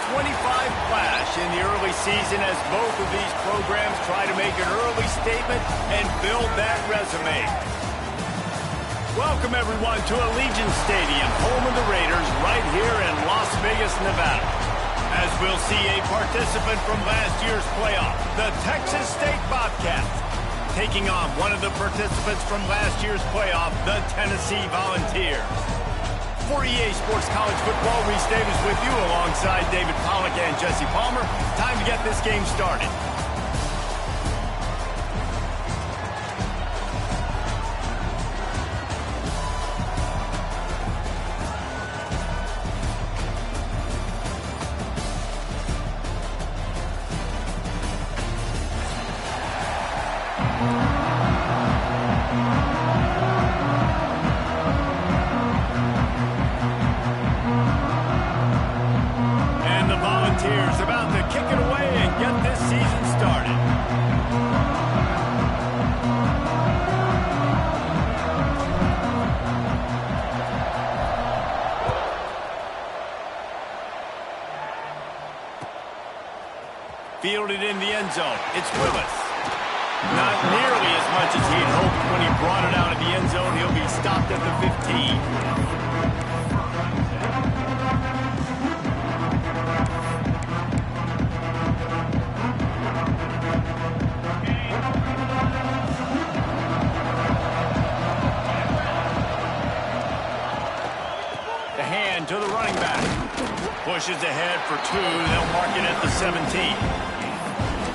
flash in the early season as both of these programs try to make an early statement and build that resume. Welcome, everyone, to Allegiant Stadium, home of the Raiders, right here in Las Vegas, Nevada. As we'll see a participant from last year's playoff, the Texas State Bobcats, taking on one of the participants from last year's playoff, the Tennessee Volunteers. For EA Sports College Football, Reese Davis with you alongside David Pollack and Jesse Palmer. Time to get this game started. About to kick it away and get this season started. Fielded in the end zone. It's Willis. Not nearly as much as he'd hoped when he brought it out of the end zone. He'll be stopped at the 15. To the running back. Pushes ahead for 2. They'll mark it at the 17.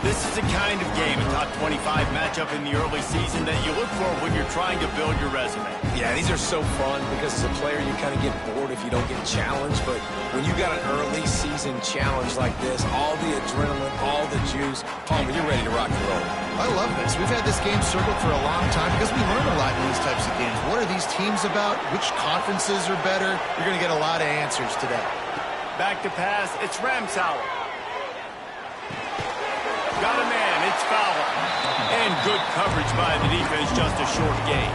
This is the kind of game, a top 25 matchup in the early season that you look for when you're trying to build your resume. Yeah, these are so fun because as a player you kind of get bored if you don't get challenged, but when you got an early season challenge like this, all the adrenaline, all the juice, Palmer, you're ready to rock and roll. I love this. We've had this game circled for a long time because we learn a lot in these types of games. What are these teams about? Which conferences are better? You're going to get a lot of answers today. Back to pass, it's Ramsauer. Got a man, it's Fowler. And good coverage by the defense, just a short gain.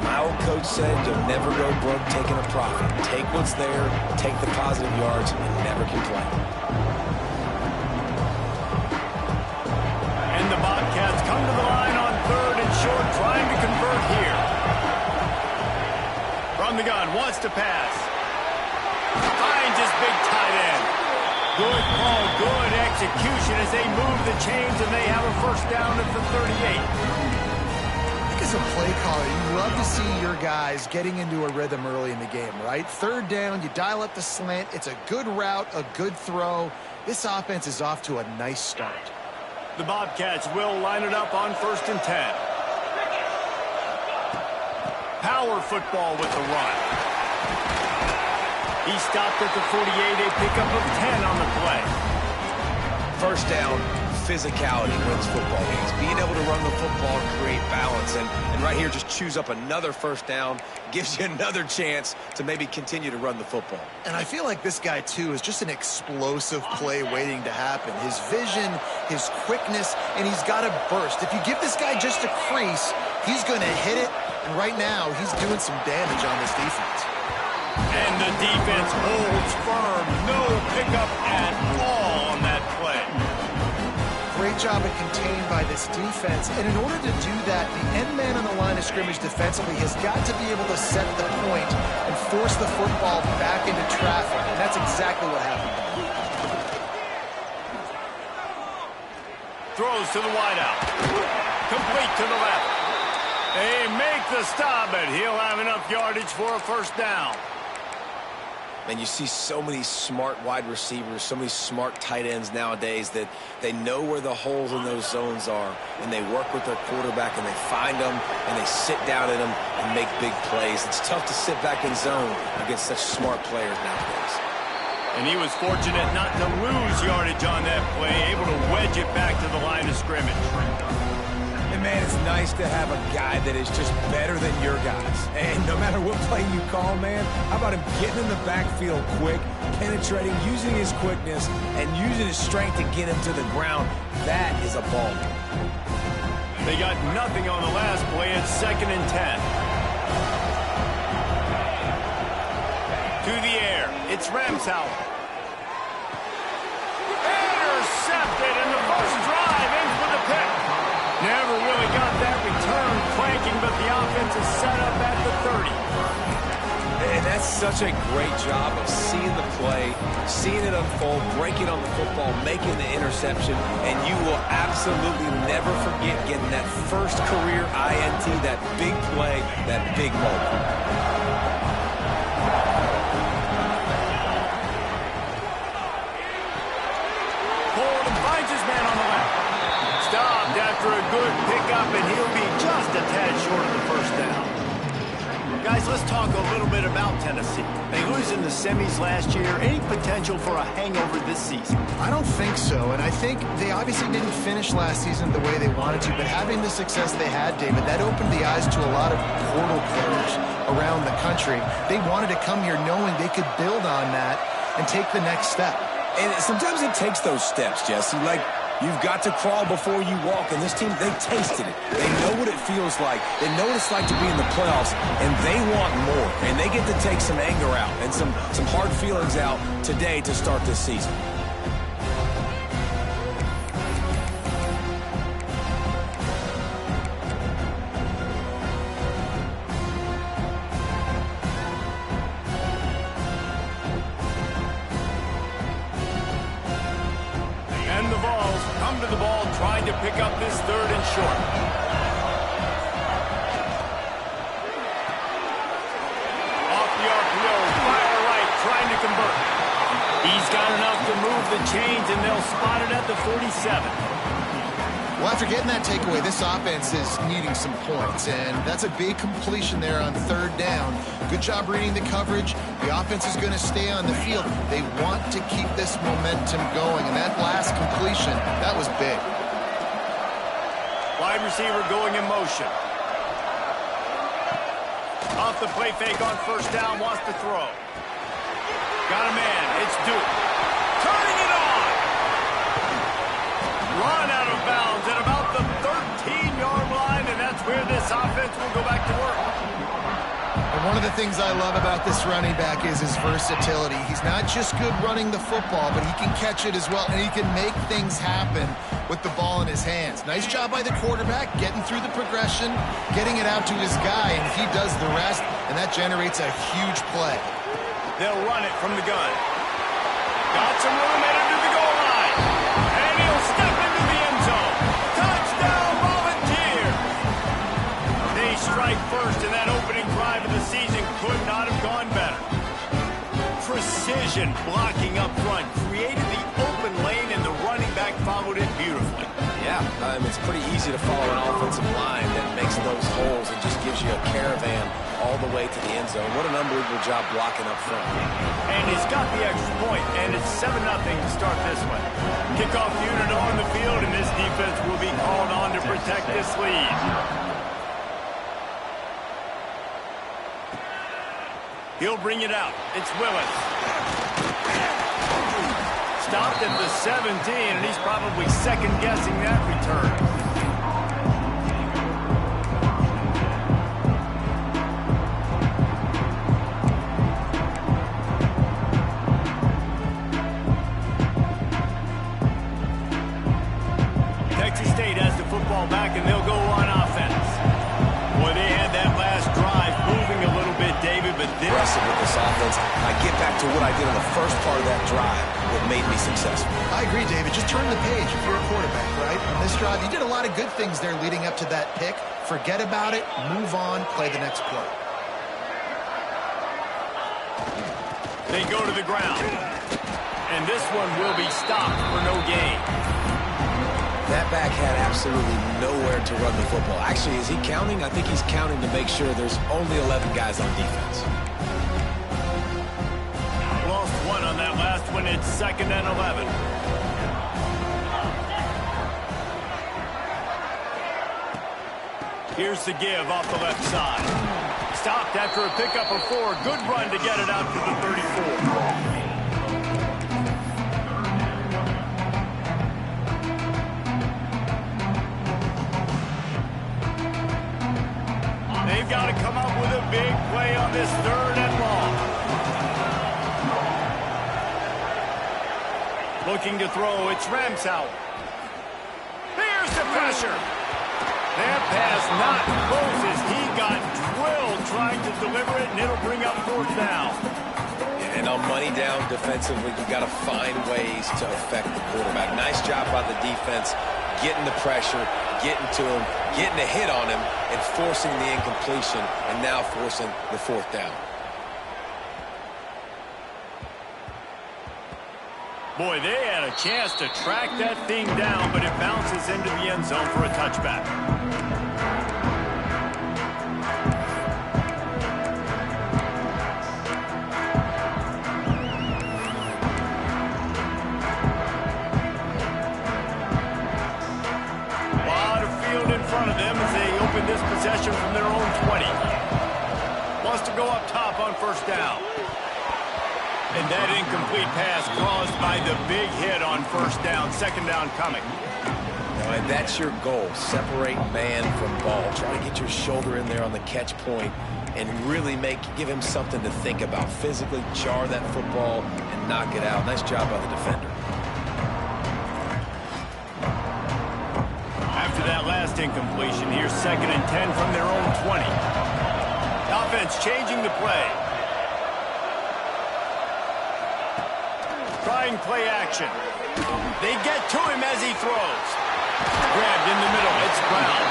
My old coach said you'll never go broke taking a profit. Take what's there, take the positive yards, and never complain. And the Bobcats come to the line on 3rd and short, trying to convert here. From the gun, wants to pass. Finds his big tight end. Good call, good execution as they move the chains, and they have a first down at the 38. I think as a play caller, you love to see your guys getting into a rhythm early in the game, right? 3rd down, you dial up the slant. It's a good route, a good throw. This offense is off to a nice start. The Bobcats will line it up on 1st and 10. Power football with the run. He stopped at the 48, a pickup of 10 on the play. First down, physicality wins football games. Being able to run the football, create balance, and right here just choose up another first down, gives you another chance to maybe continue to run the football. And I feel like this guy, too, is just an explosive play waiting to happen. His vision, his quickness, and he's got a burst. If you give this guy just a crease, he's going to hit it, and right now he's doing some damage on this defense. And the defense holds firm. No pickup at all on that play. Great job at contained by this defense. And in order to do that, the end man on the line of scrimmage defensively has got to be able to set the point and force the football back into traffic. And that's exactly what happened. Throws to the wideout. Complete to the left. They make the stop, but he'll have enough yardage for a first down. And you see so many smart wide receivers, so many smart tight ends nowadays that they know where the holes in those zones are, and they work with their quarterback, and they find them, and they sit down in them and make big plays. It's tough to sit back in zone against such smart players nowadays. And he was fortunate not to lose yardage on that play, able to wedge it back to the line of scrimmage. And, man, it's nice to have a guy that is just better than your guys. And no matter what play you call, man, how about him getting in the backfield quick, penetrating, using his quickness, and using his strength to get him to the ground? That is a ball. They got nothing on the last play. It's 2nd and 10. To the air. It's Ramsauer. is set up at the 30. And that's such a great job of seeing the play, seeing it unfold, breaking on the football, making the interception, and you will absolutely never forget getting that first career INT, that big play, that big moment. Finds his man on the left. Stopped after a good pickup, and he'll be just a tad short of the first down. Guys, let's talk a little bit about Tennessee. They lose in the semis last year. Any potential for a hangover this season? I don't think so, and I think they obviously didn't finish last season the way they wanted to, but having the success they had, David, that opened the eyes to a lot of portal players around the country. They wanted to come here knowing they could build on that and take the next step. And sometimes it takes those steps, Jesse. Like, you've got to crawl before you walk. And this team, they tasted it. They know what it feels like. They know what it's like to be in the playoffs. And they want more. And they get to take some anger out and some hard feelings out today to start this season. And the Vols come to the ball trying to pick up this third and short. Off the RPO, fire right, trying to convert. He's got enough to move the chains, and they'll spot it at the 47. Well, after getting that takeaway, this offense is needing some points, and that's a big completion there on third down. Good job reading the coverage. The offense is going to stay on the field. They want to keep this momentum going, and that last completion, that was big. Wide receiver going in motion. Off the play fake on first down, wants to throw. Got a man, it's Duke. Turning it on! Run out of bounds at about the 13-yard line, and that's where this offense will go back to work. And one of the things I love about this running back is his versatility. He's not just good running the football, but he can catch it as well, and he can make things happen with the ball in his hands. Nice job by the quarterback, getting through the progression, getting it out to his guy, and he does the rest, and that generates a huge play. They'll run it from the gun. Got some room headed to the goal line. And he'll step into the end zone. Touchdown, Volunteer! They strike first, and that opening drive of the season could not have gone better. Precision blocking up front created the open lane, and the running back followed it beautifully. Yeah, it's pretty easy to follow an offensive line that makes those holes and just gives you a caravan all the way to the end zone. What an unbelievable job blocking up front. And he's got the extra point, and it's 7-0 to start this one. Kickoff unit on the field, and this defense will be called on to protect this lead. He'll bring it out. It's Willis. Stopped at the 17, and he's probably second-guessing that return. Texas State has the football back, and they'll go on offense. Boy, they had that last drive moving a little bit, David, but this... Aggressive with this offense. I get back to what I did on the first part of that drive that made me successful. I agree, David. Just turn the page if you're a quarterback, right? On this drive, you did a lot of good things there leading up to that pick. Forget about it, move on, play the next play. They go to the ground. And this one will be stopped for no gain. That back had absolutely nowhere to run the football. Actually, is he counting? I think he's counting to make sure there's only 11 guys on defense. Lost one on that last one. It's 2nd and 11. Here's the give off the left side. Stopped after a pickup of 4. Good run to get it out to the 34. They've got to come up with a big play on this 3rd and long. Looking to throw, it's Ramsauer. Here's the pressure. That pass not close as he got drilled trying to deliver it, and it'll bring up fourth down. And on money down defensively, you've got to find ways to affect the quarterback. Nice job by the defense, getting the pressure, getting to him, getting a hit on him, and forcing the incompletion, and now forcing the fourth down. Boy, they had a chance to track that thing down, but it bounces into the end zone for a touchback. A lot of field in front of them as they open this possession from their own 20. Wants to go up top on first down. And that incomplete pass caused by the big hit on first down. Second down coming. And that's your goal. Separate man from ball. Try to get your shoulder in there on the catch point and really give him something to think about. Physically jar that football and knock it out. Nice job by the defender. After that last incompletion, here's 2nd and 10 from their own 20. Offense changing the play. Trying play action. They get to him as he throws. Grabbed in the middle. It's Brown.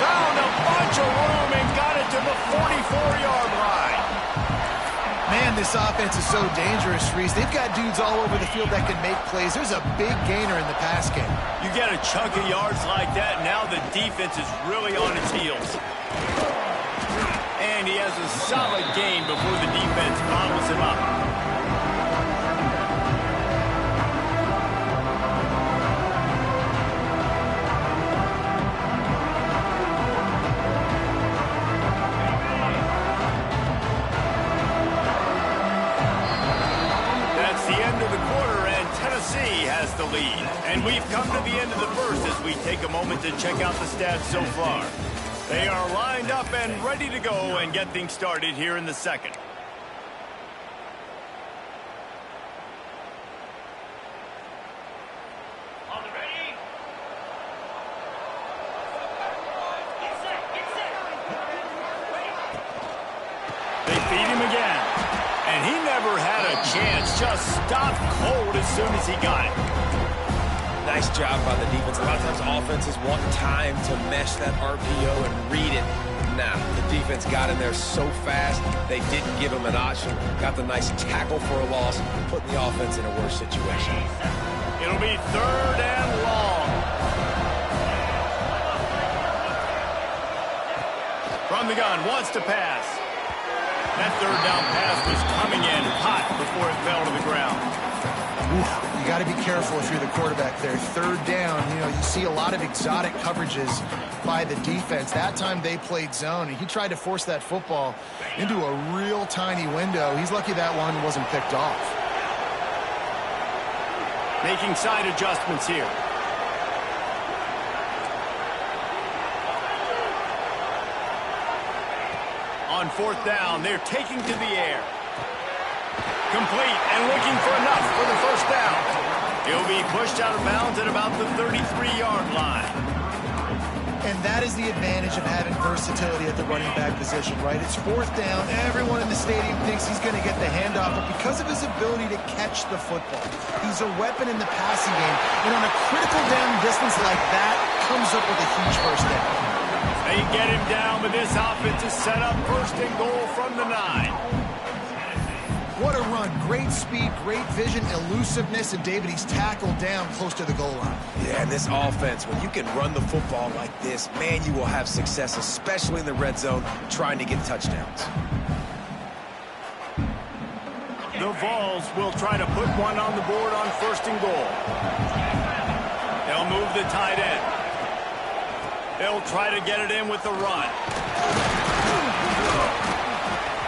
Found a bunch of room and got it to the 44-yard line. Man, this offense is so dangerous, Reese. They've got dudes all over the field that can make plays. There's a big gainer in the pass game. You get a chunk of yards like that, now the defense is really on its heels. And he has a solid gain before the defense bottles him up. Has the lead. And we've come to the end of the first as we take a moment to check out the stats so far. They are lined up and ready to go and get things started here in the second. They feed him again. And he never had a chance. Just stopped cold as soon as he got it. Nice job by the defense. A lot of times offenses want time to mesh that RPO and read it. Nah, the defense got in there so fast, they didn't give him an option. Got the nice tackle for a loss, putting the offense in a worse situation. It'll be 3rd and long. From the gun, wants to pass. That 3rd down pass was coming in hot before it fell to the ground. You got to be careful if you're the quarterback there. 3rd down, you see a lot of exotic coverages by the defense. That time they played zone, and he tried to force that football into a real tiny window. He's lucky that one wasn't picked off. Making side adjustments here. On 4th down, they're taking to the air. Complete and looking for enough for the first down. He'll be pushed out of bounds at about the 33-yard line. And that is the advantage of having versatility at the running back position, right? It's 4th down. Everyone in the stadium thinks he's going to get the handoff, but because of his ability to catch the football, he's a weapon in the passing game. And on a critical down distance like that, comes up with a huge first down. They get him down, but this offense is set up 1st and goal from the 9. What a run. Great speed, great vision, elusiveness, and David, he's tackled down close to the goal line. Yeah, and this offense, when you can run the football like this, man, you will have success, especially in the red zone, trying to get touchdowns. The Vols will try to put one on the board on 1st and goal. They'll move the tight end. They'll try to get it in with the run.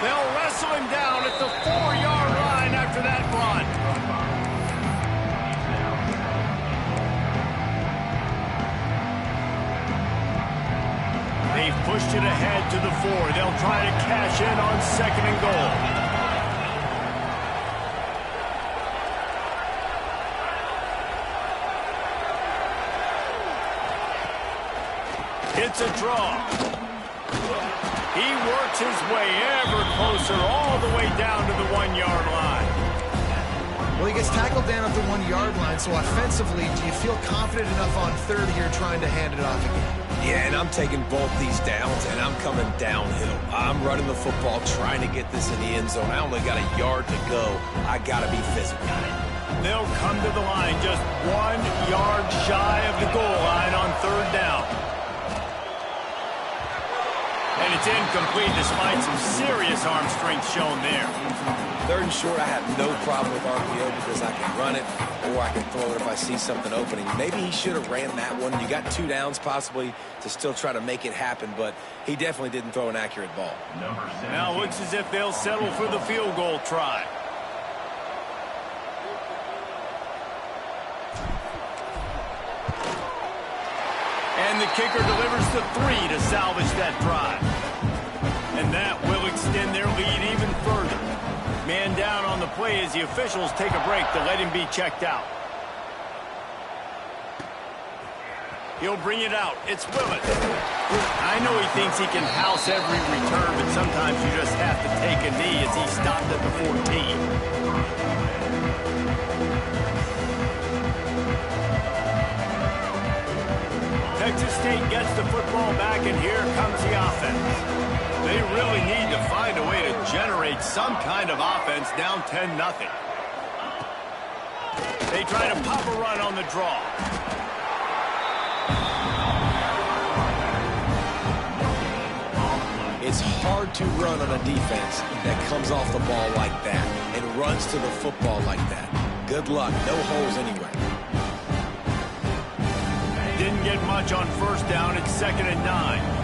They'll wrestle him down at the 4-yard line after that run. They've pushed it ahead to the 4. They'll try to cash in on 2nd and goal. It's a draw. He works his way ever closer all the way down to the 1-yard line. Well, he gets tackled down at the 1-yard line, so offensively, do you feel confident enough on third here trying to hand it off again? Yeah, and I'm taking both these downs, and I'm coming downhill. I'm running the football, trying to get this in the end zone. I only got a yard to go. I got to be physical. They'll come to the line just 1 yard shy of the goal line on third down. And it's incomplete despite some serious arm strength shown there. Third and short, I have no problem with RPO because I can run it or I can throw it if I see something opening. Maybe he should have ran that one. You got 2 downs possibly to still try to make it happen, but he definitely didn't throw an accurate ball. Now it looks as if they'll settle for the field goal try. And the kicker delivers the 3 to salvage that drive. And that will extend their lead even further. Man down on the play as the officials take a break to let him be checked out. He'll bring it out. It's Willett. I know he thinks he can house every return, but sometimes you just have to take a knee as he stopped at the 14. Texas State gets the football back, and here comes the offense. They really need to find a way to generate some kind of offense down 10-0. They try to pop a run on the draw. It's hard to run on a defense that comes off the ball like that and runs to the football like that. Good luck. No holes anywhere. Didn't get much on first down. It's 2nd and 9.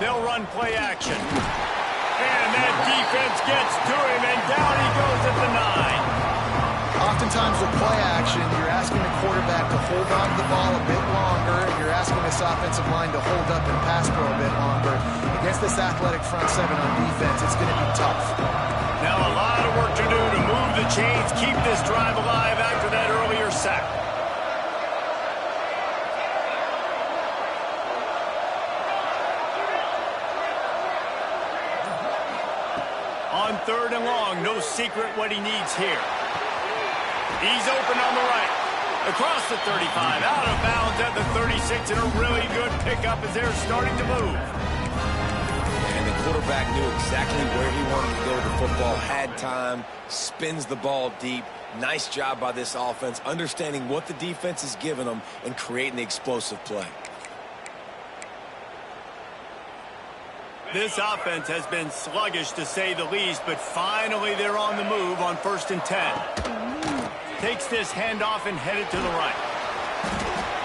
They'll run play action. And that defense gets to him, and down he goes at the 9. Oftentimes with play action, you're asking the quarterback to hold on to the ball a bit longer, and you're asking this offensive line to hold up and pass pro a bit longer. Against this athletic front 7 on defense, it's going to be tough. Now a lot of work to do to move the chains, keep this drive alive after that earlier sack. On 3rd and long, no secret what he needs here. He's open on the right. Across the 35, out of bounds at the 36, and a really good pickup as they're starting to move. And the quarterback knew exactly where he wanted to go with the football, had time, spins the ball deep. Nice job by this offense, understanding what the defense is giving them and creating the explosive play. This offense has been sluggish to say the least, but finally they're on the move on 1st and 10. Takes this handoff and headed to the right.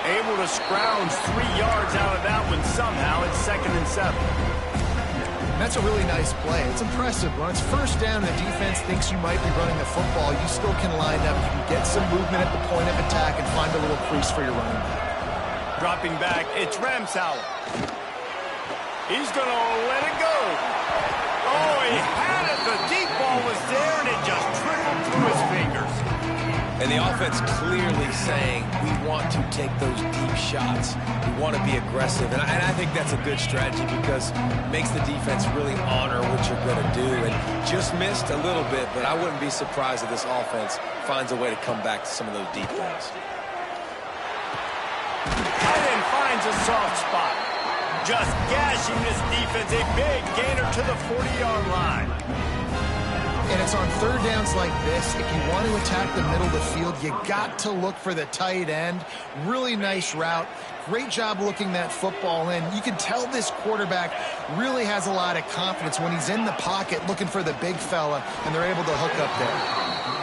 Able to scrounge 3 yards out of that one somehow. It's 2nd and 7. And that's a really nice play. It's impressive. When it's first down and the defense thinks you might be running the football, you still can line up. You can get some movement at the point of attack and find a little crease for your running back. Dropping back, it's Ramsauer. He's going to let it go. Oh, he had it. The deep ball was there, and it just trickled through his fingers. And the offense clearly saying, we want to take those deep shots. We want to be aggressive. And I think that's a good strategy because it makes the defense really honor what you're going to do. And just missed a little bit, but I wouldn't be surprised if this offense finds a way to come back to some of those deep ones. Tight end finds a soft spot. Just gashing this defense, a big gainer to the 40-yard line. And it's on 3rd downs like this. If you want to attack the middle of the field, you got to look for the tight end. Really nice route. Great job looking that football in. You can tell this quarterback really has a lot of confidence when he's in the pocket looking for the big fella, and they're able to hook up there.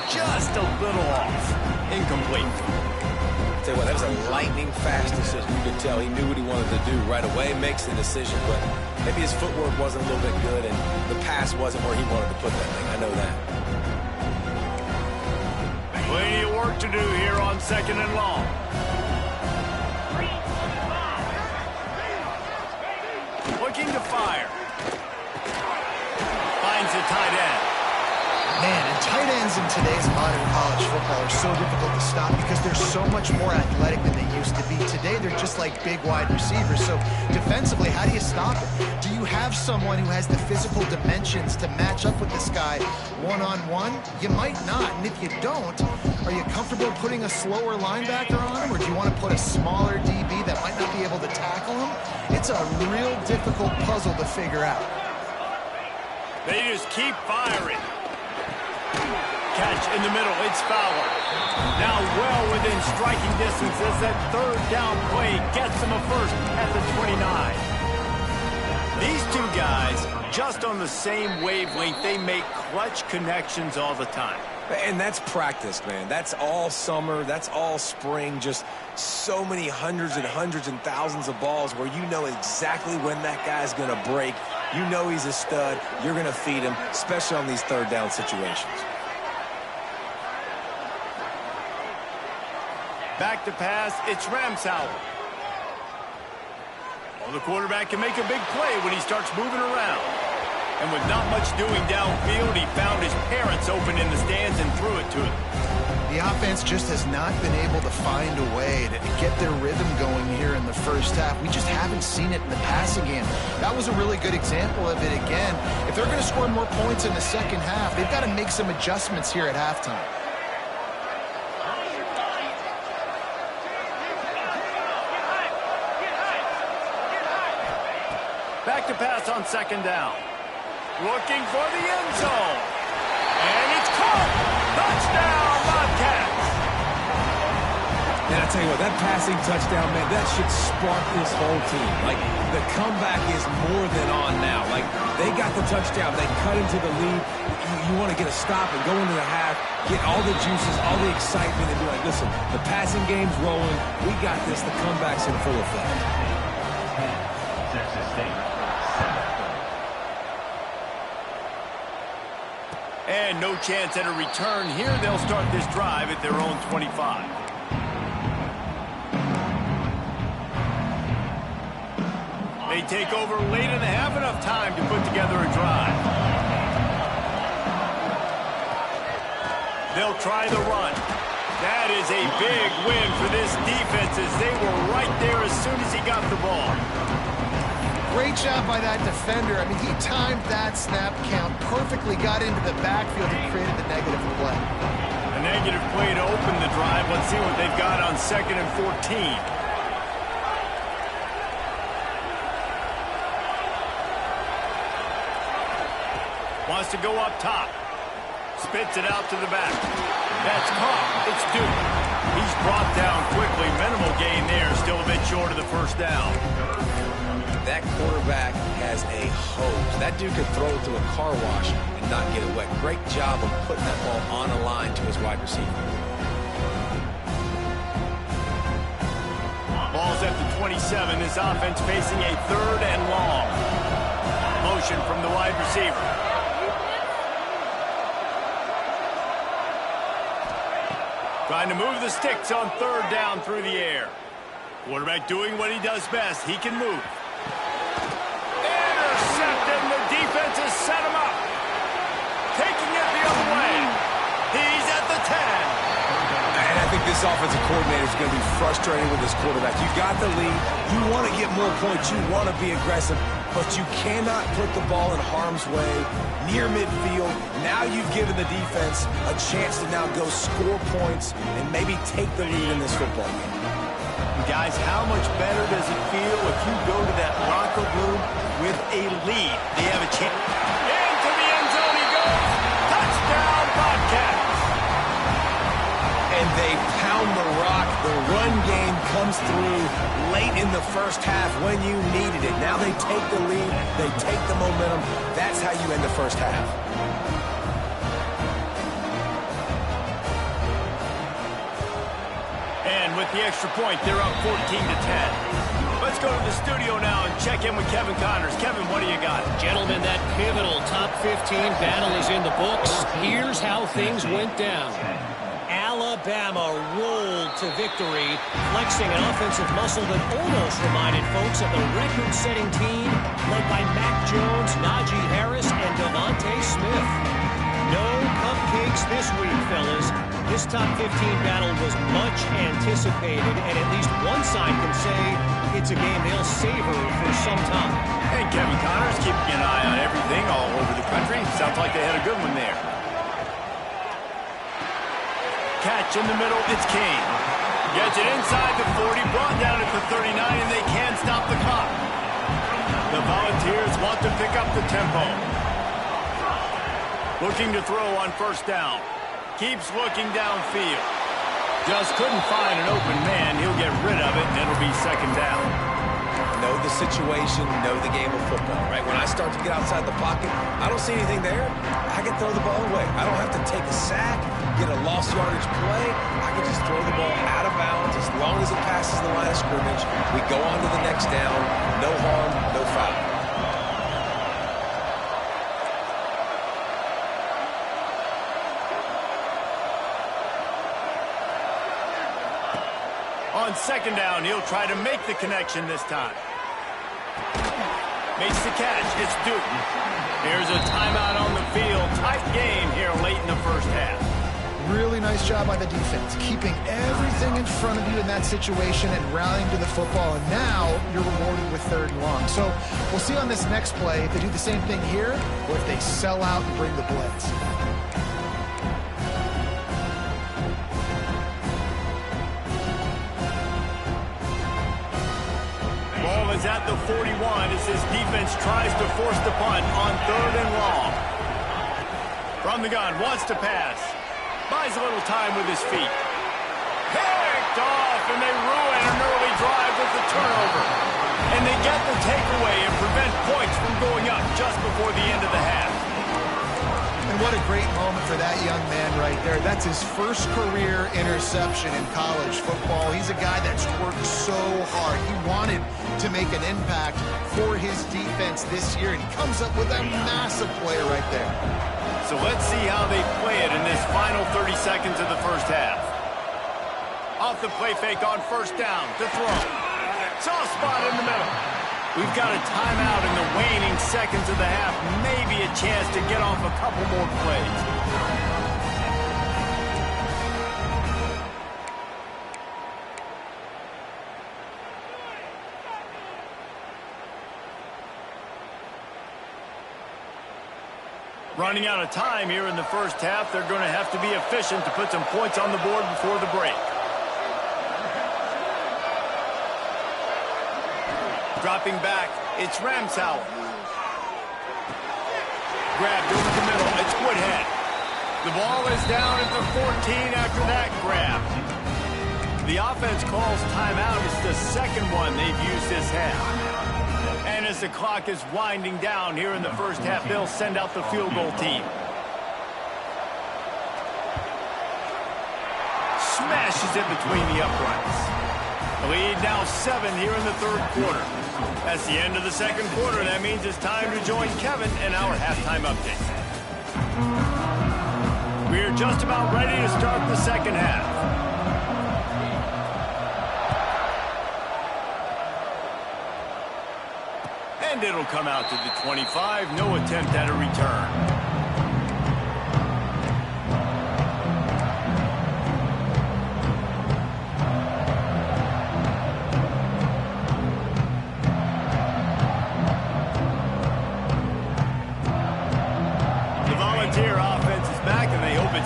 Just a little off. Incomplete. Tell you what, that was a lightning-fast decision. You could tell he knew what he wanted to do right away, makes the decision, but maybe his footwork wasn't a little bit good, and the pass wasn't where he wanted to put that thing. I know that. Plenty of work to do here on 2nd and long. Looking to fire. Finds the tight end. Man, and tight ends guys in today's modern college football are so difficult to stop because they're so much more athletic than they used to be. Today, they're just like big wide receivers. So defensively, how do you stop it? Do you have someone who has the physical dimensions to match up with this guy one-on-one? You might not. And if you don't, are you comfortable putting a slower linebacker on him? Or do you want to put a smaller DB that might not be able to tackle him? It's a real difficult puzzle to figure out. They just keep firing. Catch in the middle. It's Fowler. Now well within striking distance as that third down play gets them a first at the 29. These two guys, just on the same wavelength, they make clutch connections all the time. And that's practice, man. That's all summer. That's all spring. Just so many hundreds and thousands of balls where you know exactly when that guy's going to break. You know he's a stud. You're going to feed him, especially on these third down situations. Back to pass, it's Ramsauer. Well, the quarterback can make a big play when he starts moving around. And with not much doing downfield, he found his parents open in the stands and threw it to him. The offense just has not been able to find a way to get their rhythm going here in the first half. We just haven't seen it in the passing game. That was a really good example of it again. If they're going to score more points in the second half, they've got to make some adjustments here at halftime. Back to pass on second down. Looking for the end zone. And it's caught. Touchdown, Bobcats. And I tell you what, that passing touchdown, man, that should spark this whole team. Like, the comeback is more than on now. Like, they got the touchdown. They cut into the lead. You want to get a stop and go into the half, get all the juices, all the excitement, and be like, listen, the passing game's rolling. We got this. The comeback's in full effect. And no chance at a return here. They'll start this drive at their own 25. They take over late in the half, enough time to put together a drive. They'll try the run. That is a big win for this defense as they were right there as soon as he got the ball. Great job by that defender. I mean, he timed that snap count perfectly, got into the backfield and created the negative play. A negative play to open the drive. Let's see what they've got on 2nd and 14. Wants to go up top. Spits it out to the back. That's caught. It's Duke. He's brought down quickly. Minimal gain there. Still a bit short of the first down. That quarterback has a hose. That dude could throw it to a car wash and not get it wet. Great job of putting that ball on a line to his wide receiver. Ball's at the 27. This offense facing a 3rd and long. Motion from the wide receiver. Trying to move the sticks on 3rd down through the air. Quarterback doing what he does best. He can move. Intercepted, and the defense has set him up. Taking it the other way. He's at the 10. And I think this offensive coordinator is going to be frustrated with his quarterback. You got the lead. You want to get more points. You want to be aggressive. But you cannot put the ball in harm's way near midfield. Now you've given the defense a chance to now go score points and maybe take the lead in this football game. Guys, how much better does it feel if you go to that locker room with a lead? They have a chance. Into the end zone he goes. Touchdown, Bobcats. And they pound the rock. The run game comes through late in the first half when you needed it. Now they take the lead. They take the momentum. That's how you end the first half. And with the extra point, they're up 14-10. Let's go to the studio now and check in with Kevin Connors. Kevin, what do you got? Gentlemen, that pivotal top 15 battle is in the books. Here's how things went down. Alabama rolled to victory, flexing an offensive muscle that almost reminded folks of the record-setting team led by Mac Jones, Najee Harris, and Devontae Smith. No cupcakes this week, fellas. This top 15 battle was much anticipated, and at least one side can say it's a game they'll savor for some time. And Kevin Connors keeping an eye on everything all over the country. Sounds like they had a good one there. Catch in the middle, it's Kane. Gets it inside the 40, brought down at the 39, and they can't stop the clock. The Volunteers want to pick up the tempo. Looking to throw on first down. Keeps looking downfield. Just couldn't find an open man. He'll get rid of it, and it'll be second down. Know the situation, know the game of football, right? When I start to get outside the pocket, I don't see anything there. I can throw the ball away. I don't have to take a sack, get a lost yardage play. I can just throw the ball out of bounds as long as it passes the line of scrimmage. We go on to the next down. No harm, no foul. On second down, he'll try to make the connection this time. Makes the catch. It's Newton. Here's a timeout on the field. Tight game here late in the first half. Really nice job by the defense, keeping everything in front of you in that situation and rallying to the football. And now you're rewarded with third and long. So we'll see on this next play if they do the same thing here or if they sell out and bring the blitz. Ball is at the 41 as his defense tries to force the punt on third and long. From the gun, wants to pass. Buys a little time with his feet. Picked off, and they ruin an early drive with the turnover. And they get the takeaway and prevent points from going up just before the end of the half. And what a great moment for that young man right there. That's his first career interception in college football. He's a guy that's worked so hard. He wanted to make an impact for his defense this year, and he comes up with a massive play right there. So let's see how they play it in this final 30 seconds of the first half. Off the play fake on first down to throw. Soft spot in the middle. We've got a timeout in the waning seconds of the half. Maybe a chance to get off a couple more plays. Running out of time here in the first half. They're going to have to be efficient to put some points on the board before the break. Dropping back, it's Ramsauer. Grabbed over the middle, it's Woodhead. The ball is down at the 14 after that grab. The offense calls timeout. It's the second one they've used this half. And as the clock is winding down here in the first half, they'll send out the field goal team. Smashes it between the uprights. The lead now 7 here in the third quarter. That's the end of the second quarter. That means it's time to join Kevin in our halftime update. We're just about ready to start the second half. And it'll come out to the 25. No attempt at a return.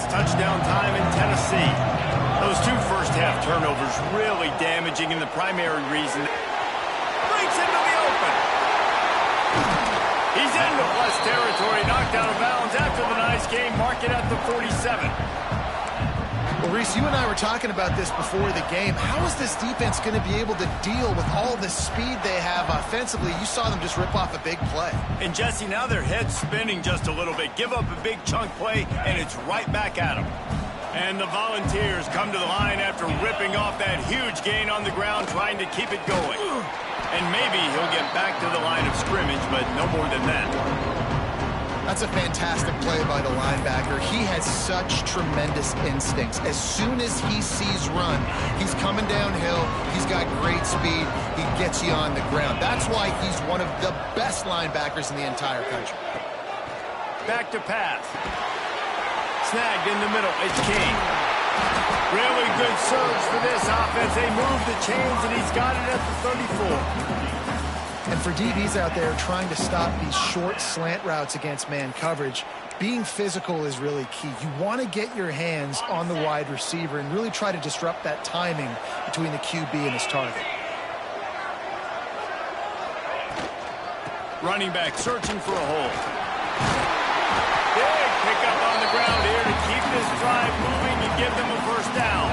Touchdown time in Tennessee. Those two first-half turnovers really damaging, and the primary reason breaks into the open. He's into plus territory, knocked out of bounds after the nice game. Mark it at the 47. Well, Reese, you and I were talking about this before the game. How is this defense going to be able to deal with all the speed they have offensively? You saw them just rip off a big play. And, Jesse, now their head's spinning just a little bit. Give up a big chunk play, and it's right back at them. And the Volunteers come to the line after ripping off that huge gain on the ground, trying to keep it going. And maybe he'll get back to the line of scrimmage, but no more than that. That's a fantastic play by the linebacker. He has such tremendous instincts. As soon as he sees run, he's coming downhill. He's got great speed. He gets you on the ground. That's why he's one of the best linebackers in the entire country. Back to pass. Snagged in the middle. It's King. Really good surge for this offense. They move the chains, and he's got it at the 34. And for DBs out there trying to stop these short slant routes against man coverage, being physical is really key. You want to get your hands on the wide receiver and really try to disrupt that timing between the QB and his target. Running back searching for a hole. Big pickup on the ground here to keep this drive moving and give them a first down.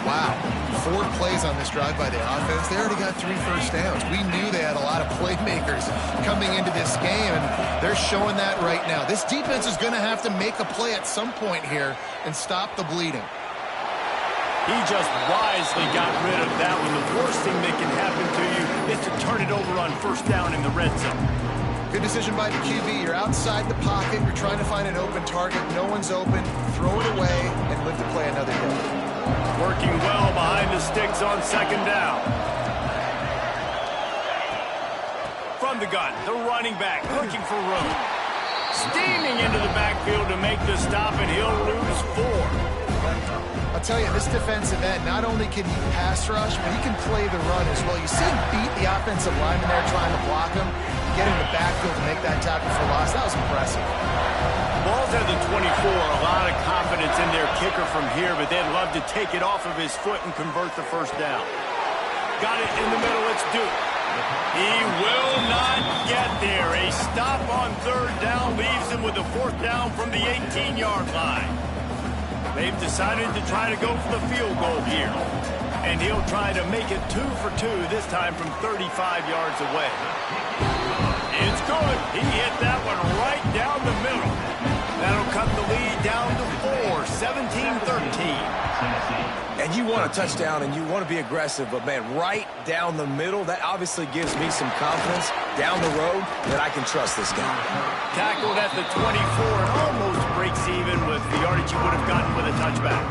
Wow. 4 plays on this drive by the offense. They already got 3 first downs. We knew they had a lot of playmakers coming into this game, and they're showing that right now. This defense is going to have to make a play at some point here and stop the bleeding. He just wisely got rid of that one. The worst thing that can happen to you is to turn it over on first down in the red zone. Good decision by the QB. You're outside the pocket. You're trying to find an open target. No one's open. Throw it away and live to play another day. Working well behind the sticks on second down. From the gun, the running back looking for room. Steaming into the backfield to make the stop, and he'll lose 4. I'll tell you, this defensive end, not only can he pass rush, but he can play the run as well. You see him beat the offensive lineman there trying to block him, get in the backfield to make that tackle for loss. That was impressive. Ball's at the 24, a lot of confidence in their kicker from here, but they'd love to take it off of his foot and convert the first down. Got it in the middle, it's Duke. He will not get there. A stop on third down leaves him with a fourth down from the 18-yard line. They've decided to try to go for the field goal here. And he'll try to make it 2 for 2, this time from 35 yards away. It's good. He hit that one right down the middle. That'll cut the lead down to 4, 17-13. And you want a touchdown and you want to be aggressive, but man, right down the middle, that obviously gives me some confidence down the road that I can trust this guy. Tackled at the 24 and almost breaks even with the yardage he would have gotten with a touchback.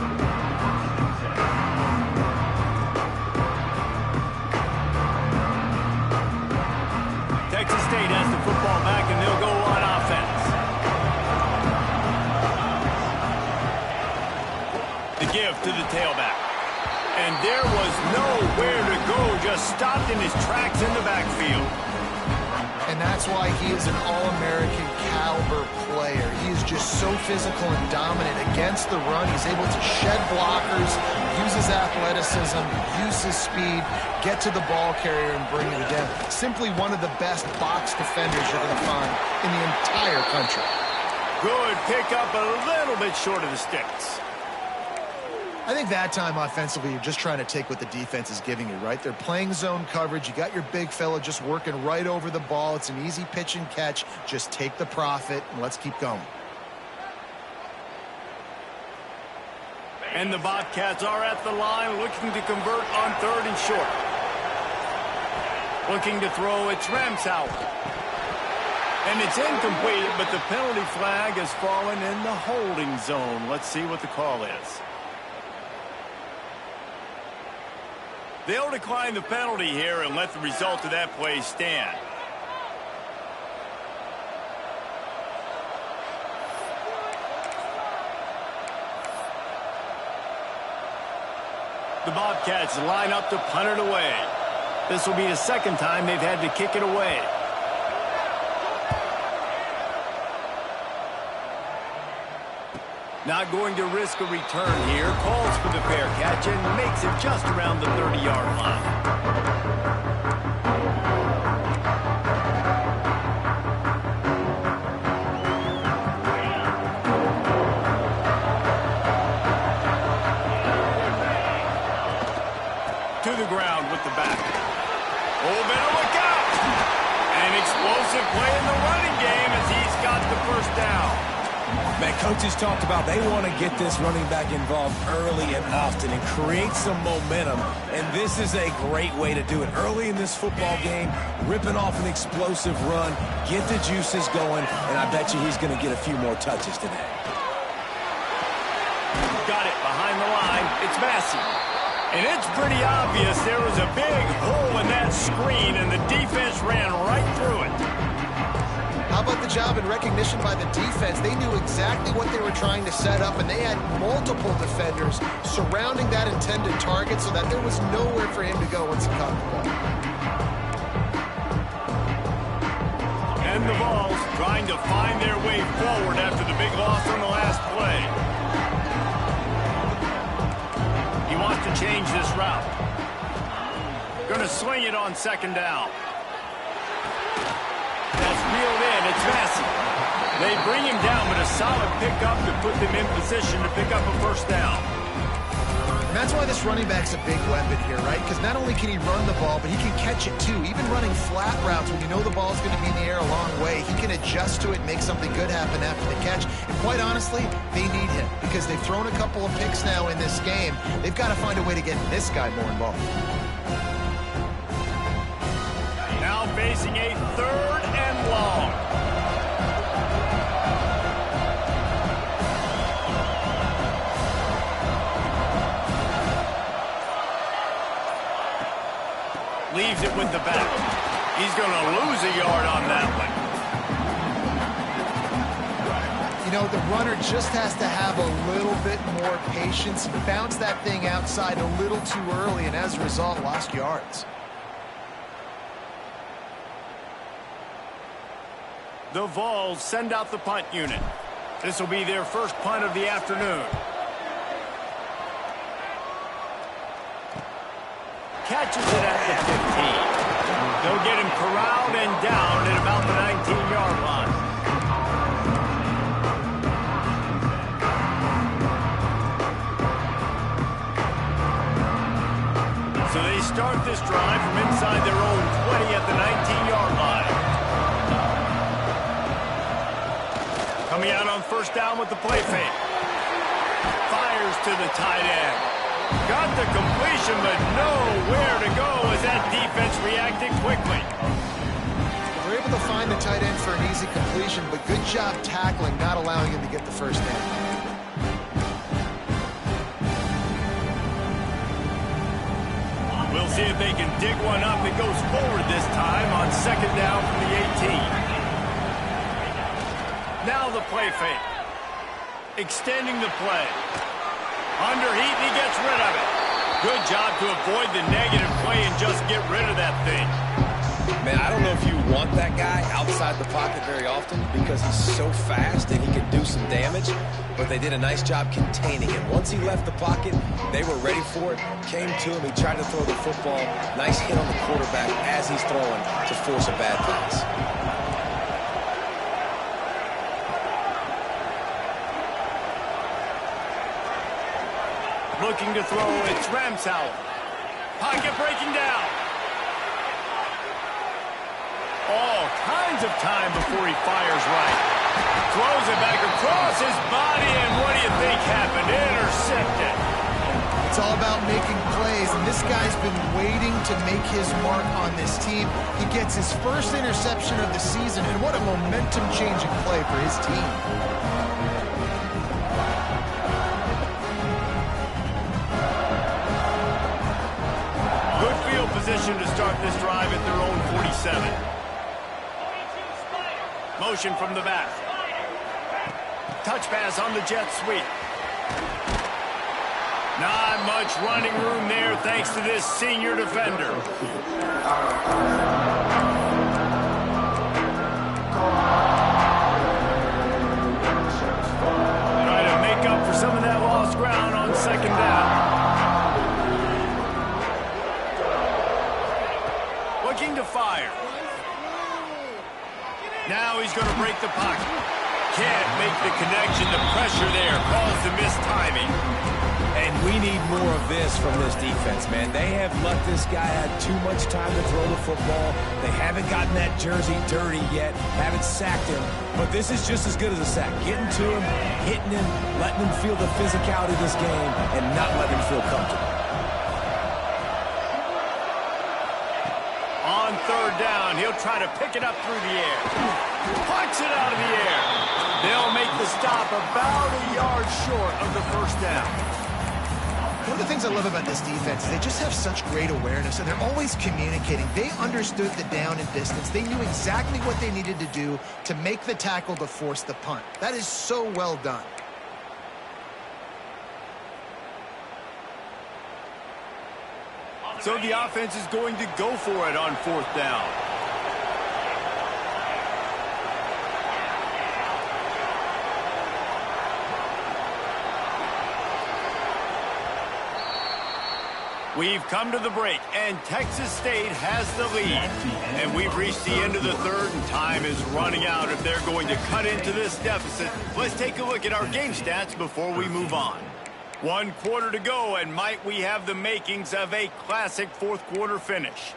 Texas State has the football back, and they'll go on offense. The give to the tailback. And there was nowhere to go, just stopped in his tracks in the backfield. And that's why he is an All-American caliber player. He is just so physical and dominant against the run. He's able to shed blockers, use his athleticism, use his speed, get to the ball carrier and bring it down. Simply one of the best box defenders you're going to find in the entire country. Good pickup, a little bit short of the sticks. I think that time offensively, you're just trying to take what the defense is giving you, right? They're playing zone coverage. You got your big fella just working right over the ball. It's an easy pitch and catch. Just take the profit and let's keep going. And the Bobcats are at the line looking to convert on third and short. Looking to throw, it's Ramsauer. And it's incomplete, but the penalty flag has fallen in the holding zone. Let's see what the call is. They'll decline the penalty here and let the result of that play stand. The Bobcats line up to punt it away. This will be the second time they've had to kick it away. Not going to risk a return here. Calls for the fair catch and makes it just around the 30-yard line. To the ground with the back. Oh, better look out! An explosive play in the running game as he's got the first down. Man, coaches talked about they want to get this running back involved early and often and create some momentum, and this is a great way to do it. Early in this football game, ripping off an explosive run, get the juices going, and I bet you he's going to get a few more touches today. Got it behind the line. It's Massey. And it's pretty obvious there was a big hole in that screen, and the defense ran right through it. How about the job and recognition by the defense. They knew exactly what they were trying to set up, and they had multiple defenders surrounding that intended target so that there was nowhere for him to go once he caught the ball. And the Vols trying to find their way forward after the big loss on the last play. He wants to change this route. Going to swing it on second down. That's reeled in. It's Massey. They bring him down, but a solid pickup to put them in position to pick up a first down. And that's why this running back's a big weapon here, right? Because not only can he run the ball, but he can catch it too. Even running flat routes when you know the ball's going to be in the air a long way, he can adjust to it and make something good happen after the catch. And quite honestly, they need him because they've thrown a couple of picks now in this game. They've got to find a way to get this guy more involved. Now facing a 3rd and long. Leaves it with the back. He's going to lose a yard on that one. You know, the runner just has to have a little bit more patience. He bounced that thing outside a little too early, and as a result, lost yards. The Vols send out the punt unit. This will be their first punt of the afternoon. Catches it at the 15. They'll get him corralled and down at about the 19-yard line. So they start this drive from inside their own 20 at the 19-yard line. Coming out on first down with the play fake. Fires to the tight end. Got the completion, but nowhere to go as that defense reacted quickly. They're able to find the tight end for an easy completion, but good job tackling, not allowing him to get the first down. We'll see if they can dig one up. It goes forward this time on second down from the 18. Now the play fake. Extending the play. Under heat, and he gets rid of it. Good job to avoid the negative play and just get rid of that thing. Man, I don't know if you want that guy outside the pocket very often because he's so fast and he can do some damage, but they did a nice job containing him. Once he left the pocket, they were ready for it, came to him, he tried to throw the football. Nice hit on the quarterback as he's throwing to force a bad pass. Looking to throw, it's Ramsauer. Pocket breaking down. All kinds of time before he fires right. Throws it back across his body, and what do you think happened? Intercepted. It's all about making plays, and this guy's been waiting to make his mark on this team. He gets his first interception of the season, and what a momentum-changing play for his team. Position to start this drive at their own 47. Motion from the back. Touch pass on the jet sweep. Not much running room there thanks to this senior defender. Trying to make up for some of that lost ground on second down. Looking to fire. Now he's going to break the pocket. Can't make the connection. The pressure there caused the missed timing. And we need more of this from this defense, man. They have let this guy have too much time to throw the football. They haven't gotten that jersey dirty yet, haven't sacked him. But this is just as good as a sack. Getting to him, hitting him, letting him feel the physicality of this game, and not letting him feel comfortable. On third down, he'll try to pick it up through the air. Punch it out of the air. They'll make the stop about a yard short of the first down. One of the things I love about this defense is they just have such great awareness, and they're always communicating. They understood the down and distance. They knew exactly what they needed to do to make the tackle to force the punt. That is so well done. So the offense is going to go for it on 4th down. We've come to the break, and Texas State has the lead. And we've reached the end of the third, and time is running out if they're going to cut into this deficit. Let's take a look at our game stats before we move on. 1 quarter to go, and might we have the makings of a classic fourth quarter finish.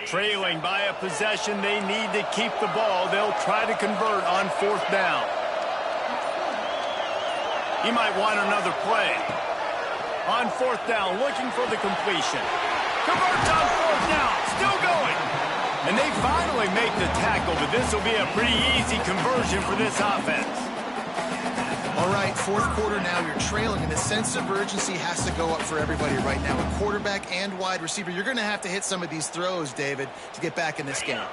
Trailing by a possession, they need to keep the ball. They'll try to convert on 4th down. He might want another play. On 4th down, looking for the completion. Converts on 4th down, still going. And they finally make the tackle, but this will be a pretty easy conversion for this offense. All right, 4th quarter now, you're trailing, and the sense of urgency has to go up for everybody right now. A quarterback and wide receiver, you're going to have to hit some of these throws, David, to get back in this game.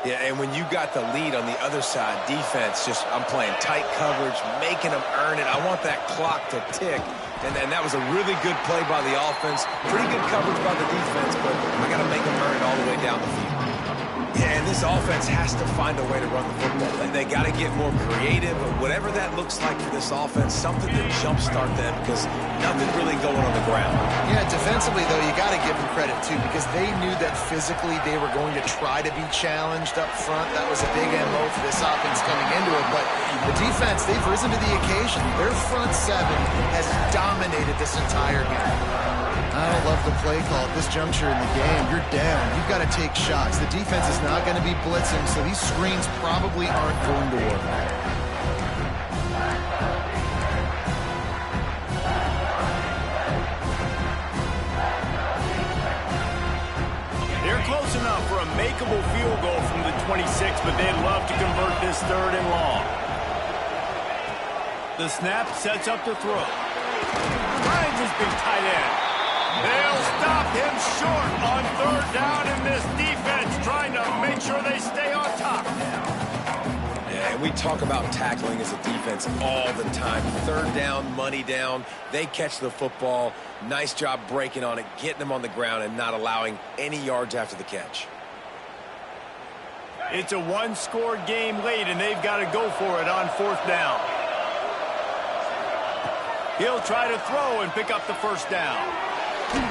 Yeah, and when you got the lead on the other side, defense just, I'm playing tight coverage, making them earn it. I want that clock to tick. And that was a really good play by the offense. Pretty good coverage by the defense, but I got to make them earn it all the way down the field. Yeah, and this offense has to find a way to run the football. They got to get more creative, or whatever that looks like for this offense, something to jumpstart them, because nothing really going on the ground. Yeah, defensively, though, you got to give them credit, too, because they knew that physically they were going to try to be challenged up front. That was a big MO for this offense coming into it, but the defense, they've risen to the occasion. Their front seven has dominated this entire game. I don't love the play call at this juncture in the game. You're down. You've got to take shots. The defense is not going to be blitzing, so these screens probably aren't going to work. They're close enough for a makeable field goal from the 26, but they'd love to convert this 3rd and long. The snap sets up the throw. Finds his big tight end. They'll stop him short on 3rd down, and this defense trying to make sure they stay on top. Yeah, and we talk about tackling as a defense all the time. 3rd down, money down. They catch the football. Nice job breaking on it, getting them on the ground, and not allowing any yards after the catch. It's a 1-score game late, and they've got to go for it on 4th down. He'll try to throw and pick up the 1st down.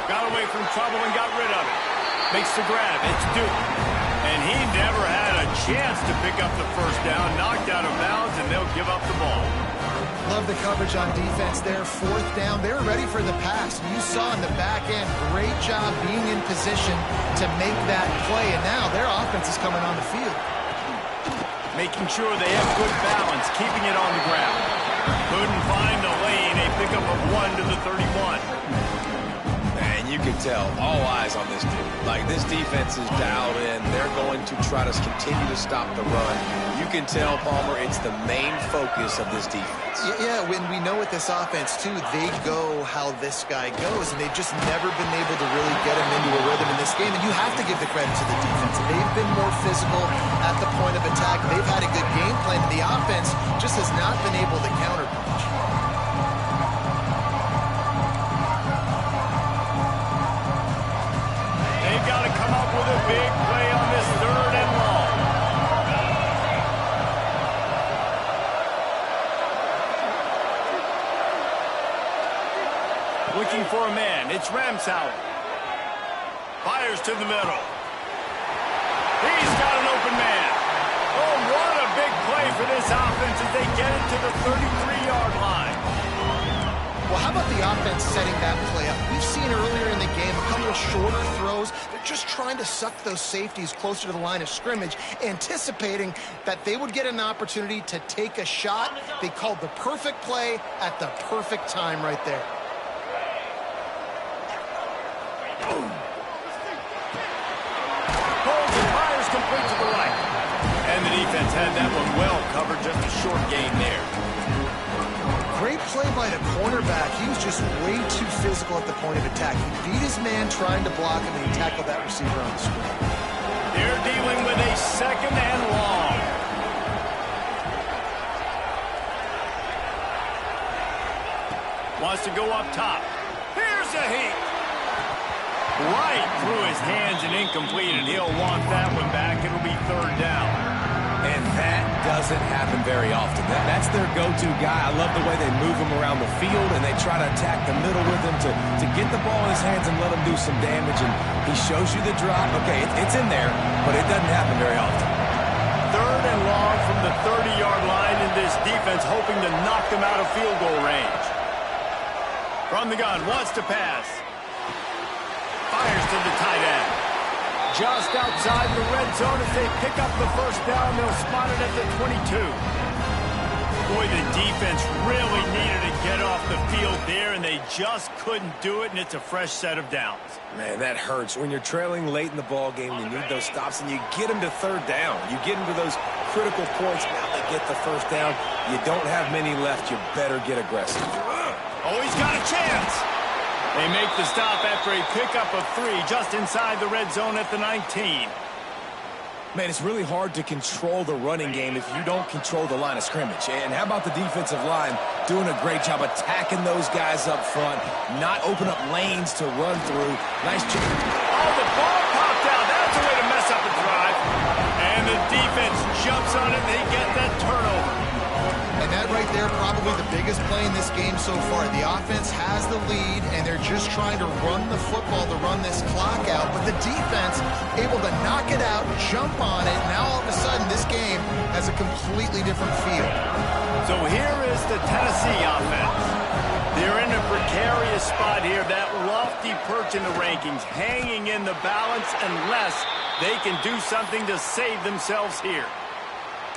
Got away from trouble and got rid of it. Makes the grab. It's Duke. And he never had a chance to pick up the 1st down. Knocked out of bounds, and they'll give up the ball. Love the coverage on defense there. 4th down. They were ready for the pass. You saw in the back end, great job being in position to make that play. And now their offense is coming on the field. Making sure they have good balance, keeping it on the ground. Couldn't find a lane. A pickup of 1 to the 31. You can tell, all eyes on this team. Like, this defense is dialed in. They're going to try to continue to stop the run. You can tell, Palmer, it's the main focus of this defense. Yeah, when we know with this offense, too, they go how this guy goes, and they've just never been able to really get him into a rhythm in this game, and you have to give the credit to the defense. They've been more physical at the point of attack. They've had a good game plan, and the offense just has not been able to counterpunch. Got to come up with a big play on this 3rd and long. Looking for a man. It's Ramsauer. Fires to the middle. He's got an open man. Oh, what a big play for this offense as they get it to the 33-yard line. Well, how about the offense setting that play up? We've seen earlier in the game a couple of shorter throws. They're just trying to suck those safeties closer to the line of scrimmage, anticipating that they would get an opportunity to take a shot. They called the perfect play at the perfect time right there. Holds and fires complete to the right. And the had that one well covered, just a short gain there. Great play by the cornerback. He was just way too physical at the point of attack. He beat his man trying to block him, and he tackled that receiver on the screen. They're dealing with a 2nd and long. Wants to go up top. Here's a heat. Right through his hands and incomplete, and he'll want that one back. It'll be 3rd down. And that doesn't happen very often. That's their go-to guy. I love the way they move him around the field, and they try to attack the middle with him to get the ball in his hands and let him do some damage. And he shows you the drop. Okay, it's in there, but it doesn't happen very often. 3rd and long from the 30-yard line, and this defense hoping to knock them out of field goal range. From the gun, wants to pass. Fires to the tight end. Just outside the red zone as they pick up the 1st down. They'll spot it at the 22. Boy, the defense really needed to get off the field there, and they just couldn't do it, and it's a fresh set of downs. Man, that hurts. When you're trailing late in the ball game, you need those stops, and you get them to 3rd down. You get them to those critical points. Now they get the 1st down. You don't have many left. You better get aggressive. Oh, he's got a chance. They make the stop after a pickup of 3 just inside the red zone at the 19. Man, it's really hard to control the running game if you don't control the line of scrimmage. And how about the defensive line doing a great job attacking those guys up front, not open up lanes to run through. Nice job. Oh, the ball popped out. That's a way to mess up a drive. And the defense jumps on it, and they get that turnover. And that right there, probably the biggest play in this game so far. The offense has the lead, and they're just trying to run the football to run this clock out. But the defense able to knock it out, jump on it. Now all of a sudden, this game has a completely different feel. So here is the Tennessee offense. They're in a precarious spot here. That lofty perch in the rankings, hanging in the balance unless they can do something to save themselves here.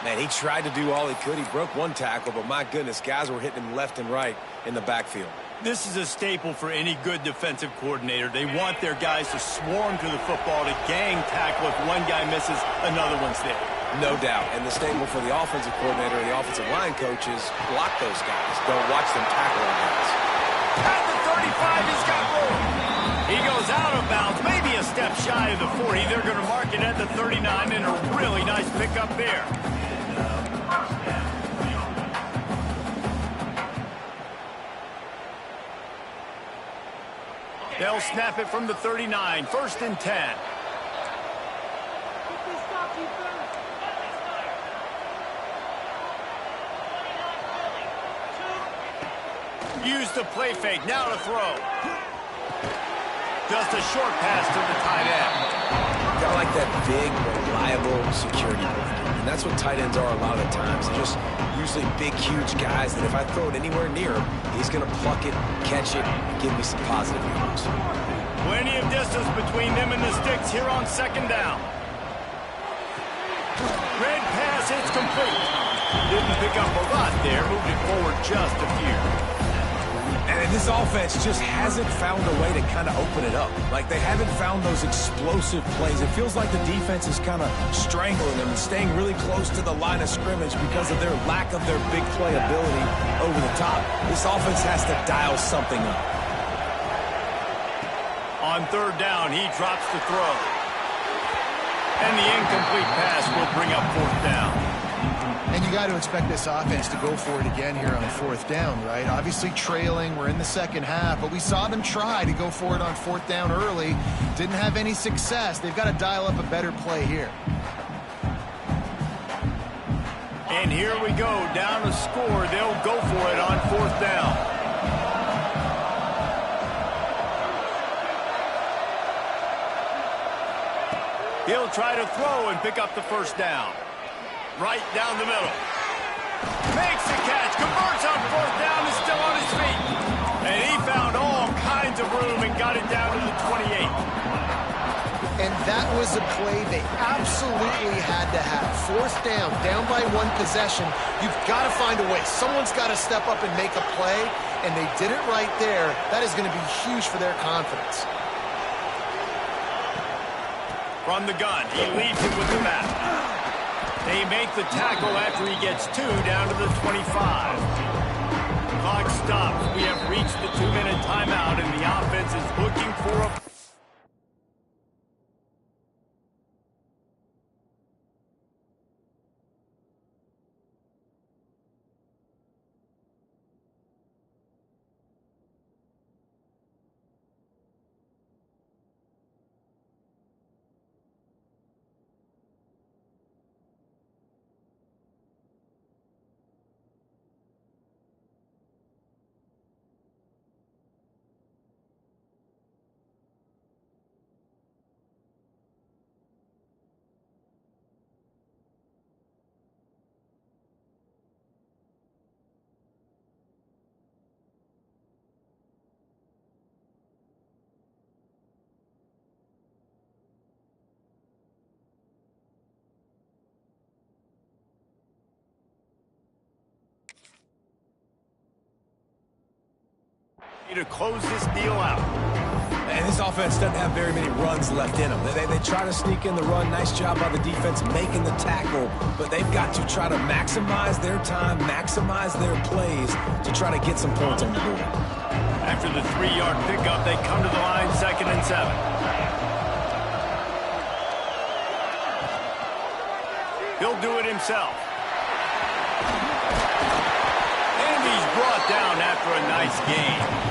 Man, he tried to do all he could. He broke one tackle, but my goodness, guys were hitting him left and right in the backfield. This is a staple for any good defensive coordinator. They want their guys to swarm to the football, to gang tackle. If one guy misses, another one's there. No doubt. And the staple for the offensive coordinator and the offensive line coaches, block those guys. Don't watch them tackle our guys. At the 35, he's got room. He goes out of bounds, maybe a step shy of the 40. They're going to mark it at the 39, and a really nice pickup there. They'll snap it from the 39, 1st and 10. Use the play fake, now to throw. Just a short pass to the tight end. Got like that big, reliable security blanket. And that's what tight ends are a lot of the times. They're just usually big, huge guys that if I throw it anywhere near him, he's going to pluck it, catch it, and give me some positive yards. Plenty of distance between them and the sticks here on 2nd down. Red pass, it's complete. Didn't pick up a lot there, moved it forward just a few. And this offense just hasn't found a way to kind of open it up. Like, they haven't found those explosive plays. It feels like the defense is kind of strangling them and staying really close to the line of scrimmage because of their lack of their big play ability over the top. This offense has to dial something up. On 3rd down, he drops the throw. And the incomplete pass will bring up 4th down. And you got to expect this offense to go for it again here on 4th down, right? Obviously trailing, we're in the 2nd half, but we saw them try to go for it on 4th down early. Didn't have any success. They've got to dial up a better play here. And here we go, down to score. They'll go for it on 4th down. He'll try to throw and pick up the 1st down. Right down the middle. Makes the catch, converts on 4th down, is still on his feet. And he found all kinds of room and got it down to the 28. And that was a play they absolutely had to have. 4th down by 1 possession. You've got to find a way. Someone's got to step up and make a play, and they did it right there. That is going to be huge for their confidence. From the gun, he leads it with the back. They make the tackle after he gets 2 down to the 25. Clock stops. We have reached the 2-minute timeout, and the offense is looking for a... to close this deal out. And this offense doesn't have very many runs left in them. They try to sneak in the run. Nice job by the defense making the tackle. But they've got to try to maximize their time, maximize their plays to try to get some points on the board. After the 3-yard pickup, they come to the line, 2nd and 7. He'll do it himself. And he's brought down after a nice gain.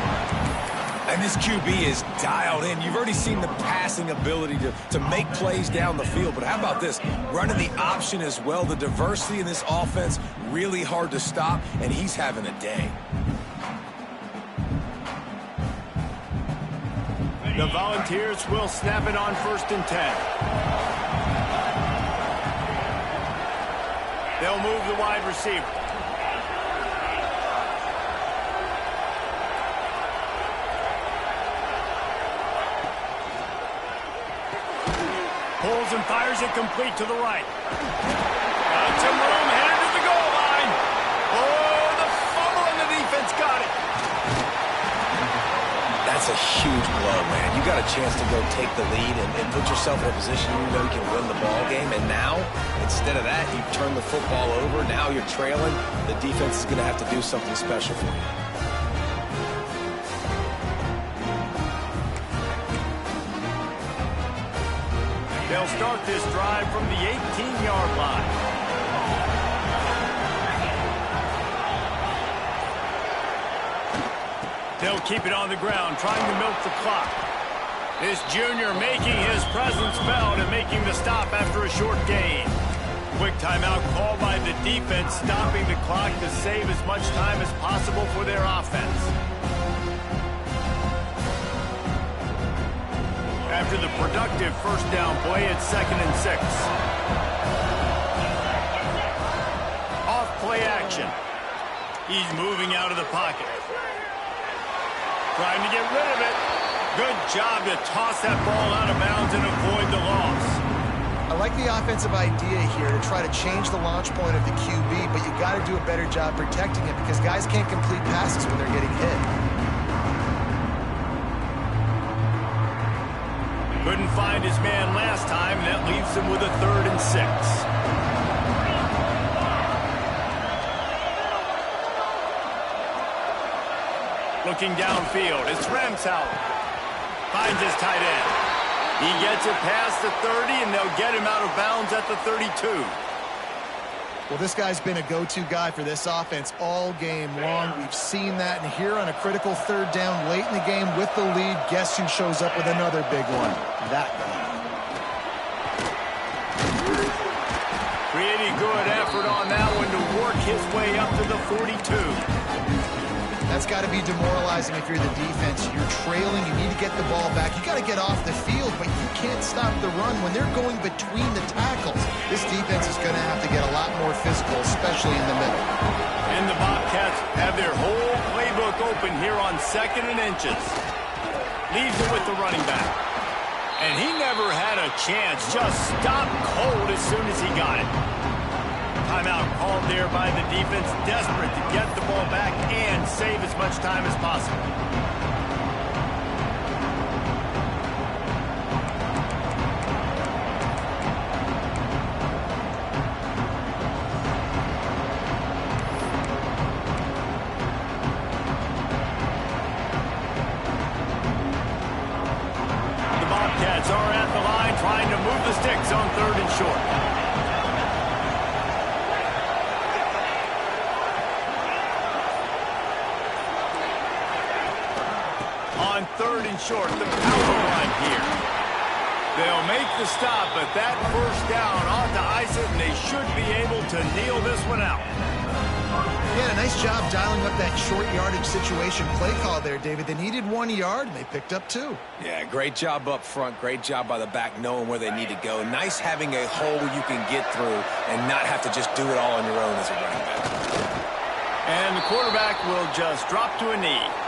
And this QB is dialed in. You've already seen the passing ability to make plays down the field. But how about this? Running the option as well. The diversity in this offense, really hard to stop, and he's having a day. The Volunteers will snap it on 1st and 10. They'll move the wide receiver. Pulls and fires it complete to the right. Got some room, headed to the goal line. Oh, the fumble and the defense got it. That's a huge blow, man. You got a chance to go take the lead and put yourself in a position you know you can win the ball game. And now, instead of that, you turn the football over. Now you're trailing. The defense is going to have to do something special for you. They'll start this drive from the 18-yard line. They'll keep it on the ground, trying to milk the clock. This junior making his presence felt and making the stop after a short gain. Quick timeout called by the defense, stopping the clock to save as much time as possible for their offense. After the productive 1st down play, it's 2nd and 6. Off play action. He's moving out of the pocket. Trying to get rid of it. Good job to toss that ball out of bounds and avoid the loss. I like the offensive idea here to try to change the launch point of the QB, but you got to do a better job protecting it because guys can't complete passes when they're getting hit. Couldn't find his man last time, and that leaves him with a 3rd and 6. Looking downfield, it's Ramsauer. Finds his tight end. He gets it past the 30, and they'll get him out of bounds at the 32. Well, this guy's been a go-to guy for this offense all game long. We've seen that, and here on a critical 3rd down late in the game with the lead, guess who shows up with another big one? That guy. Pretty good effort on that one to work his way up to the 42. That's got to be demoralizing if you're the defense. You're trailing. You need to get the ball back. You got to get off the field, but you can't stop the run when they're going between the tackles. This defense is going to have to get a lot more physical, especially in the middle. And the Bobcats have their whole playbook open here on 2nd and inches. Leaves it with the running back. And he never had a chance. Just stopped cold as soon as he got it. Timeout called there by the defense, desperate to get the ball back and save as much time as possible. Patriots are at the line trying to move the sticks on 3rd and short. On 3rd and short, the power line here. They'll make the stop, but that first down ought to ice it, and they should be able to kneel this one out. Yeah, nice job dialing up that short yardage situation play call there, David. They needed 1 yard, and they picked up 2. Yeah, great job up front. Great job by the back knowing where they need to go. Nice having a hole you can get through and not have to just do it all on your own as a running back. And the quarterback will just drop to a knee.